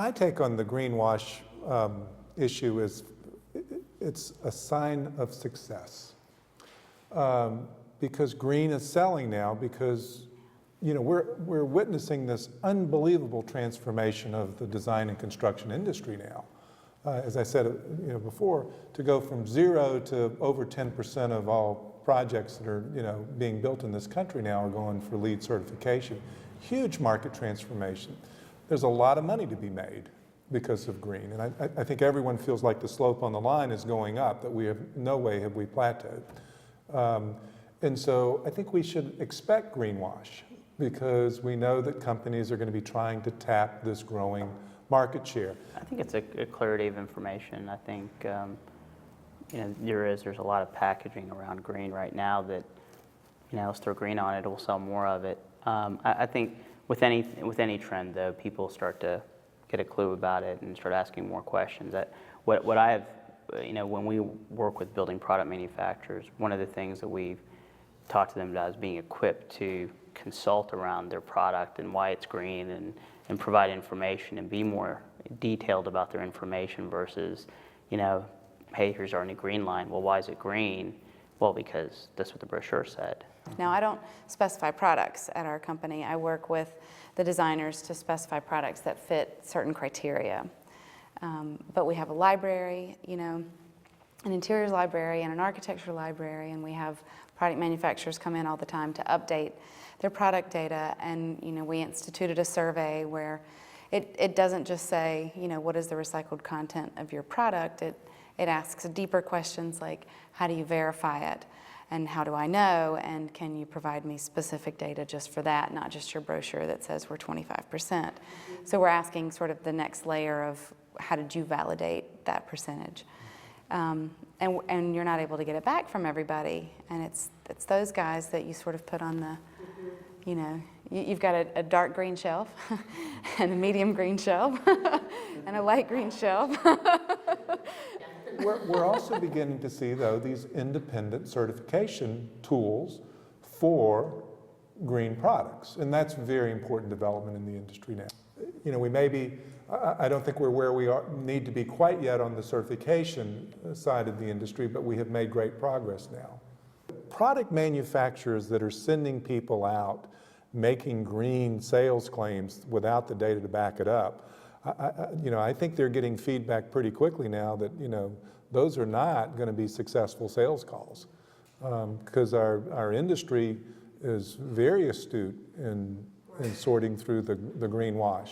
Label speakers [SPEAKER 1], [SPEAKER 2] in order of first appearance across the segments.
[SPEAKER 1] My take on the greenwash issue is it's a sign of success. Because green is selling now, because we're witnessing this unbelievable transformation of the design and construction industry now. As I said before, to go from 0 to over 10% of all projects that are being built in this country now are going for LEED certification. Huge market transformation. There's a lot of money to be made because of green, and I think everyone feels like the slope on the line is going up, that we have no way have we plateaued. And so I think we should expect greenwash, because we know that companies are going to be trying to tap this growing market share.
[SPEAKER 2] I think it's a clarity of information. I think there's a lot of packaging around green right now that let's throw green on it, we'll sell more of it. I think with any trend though, people start to get a clue about it and start asking more questions. What I have, when we work with building product manufacturers, one of the things that we've talked to them about is being equipped to consult around their product and why it's green, and provide information and be more detailed about their information versus, hey, here's our new green line. Well, why is it green? Well, because that's what the brochure said.
[SPEAKER 3] Now, I don't specify products at our company. I work with the designers to specify products that fit certain criteria. But we have a library, an interiors library and an architecture library, and we have product manufacturers come in all the time to update their product data. And we instituted a survey where it doesn't just say, what is the recycled content of your product? It asks deeper questions like, how do you verify it? And how do I know? And can you provide me specific data just for that, not just your brochure that says we're 25%. So we're asking sort of the next layer of, how did you validate that percentage? And you're not able to get it back from everybody. And it's those guys that you sort of put on the, you've got a dark green shelf and a medium green shelf and a light green shelf.
[SPEAKER 1] We're also beginning to see, though, these independent certification tools for green products, and that's a very important development in the industry now. We may be, I don't think we're where we need to be quite yet on the certification side of the industry, but we have made great progress now. Product manufacturers that are sending people out making green sales claims without the data to back it up, I think they're getting feedback pretty quickly now that, those are not going to be successful sales calls, because our industry is very astute in sorting through the greenwash,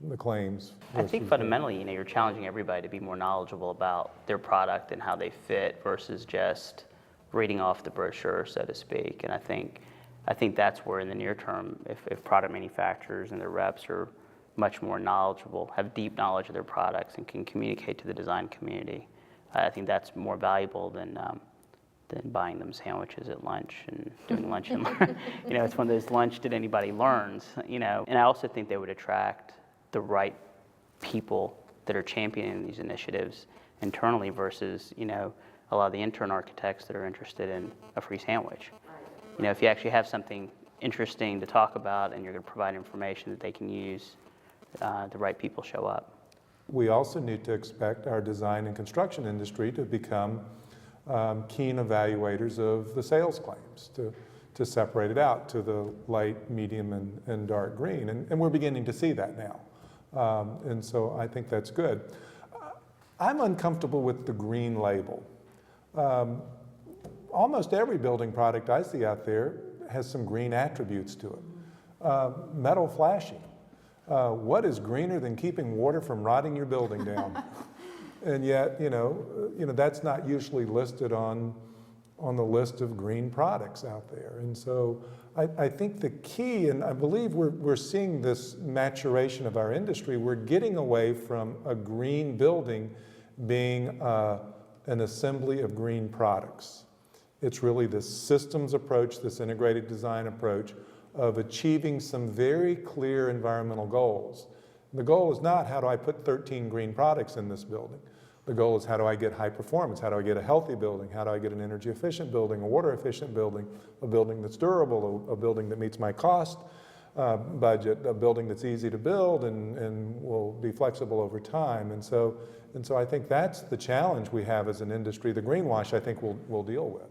[SPEAKER 1] the claims.
[SPEAKER 2] I think fundamentally, you're challenging everybody to be more knowledgeable about their product and how they fit versus just reading off the brochure, so to speak. And I think that's where in the near term, if product manufacturers and their reps are much more knowledgeable, have deep knowledge of their products, and can communicate to the design community, I think that's more valuable than buying them sandwiches at lunch and doing lunch and learn. It's one of those lunch did anybody learns, And I also think they would attract the right people that are championing these initiatives internally versus, a lot of the intern architects that are interested in a free sandwich. If you actually have something interesting to talk about and you're going to provide information that they can use, the right people show up.
[SPEAKER 1] We also need to expect our design and construction industry to become keen evaluators of the sales claims, to separate it out to the light, medium, and dark green. And we're beginning to see that now. And so I think that's good. I'm uncomfortable with the green label. Almost every building product I see out there has some green attributes to it. Metal flashing. What is greener than keeping water from rotting your building down? And yet, that's not usually listed on the list of green products out there. And so I think the key, and I believe we're seeing this maturation of our industry, we're getting away from a green building being an assembly of green products. It's really this systems approach, this integrated design approach of achieving some very clear environmental goals. The goal is not how do I put 13 green products in this building. The goal is how do I get high performance? How do I get a healthy building? How do I get an energy efficient building, a water efficient building, a building that's durable, a building that meets my cost budget, a building that's easy to build and will be flexible over time. And so I think that's the challenge we have as an industry. The greenwash, I think, we'll deal with.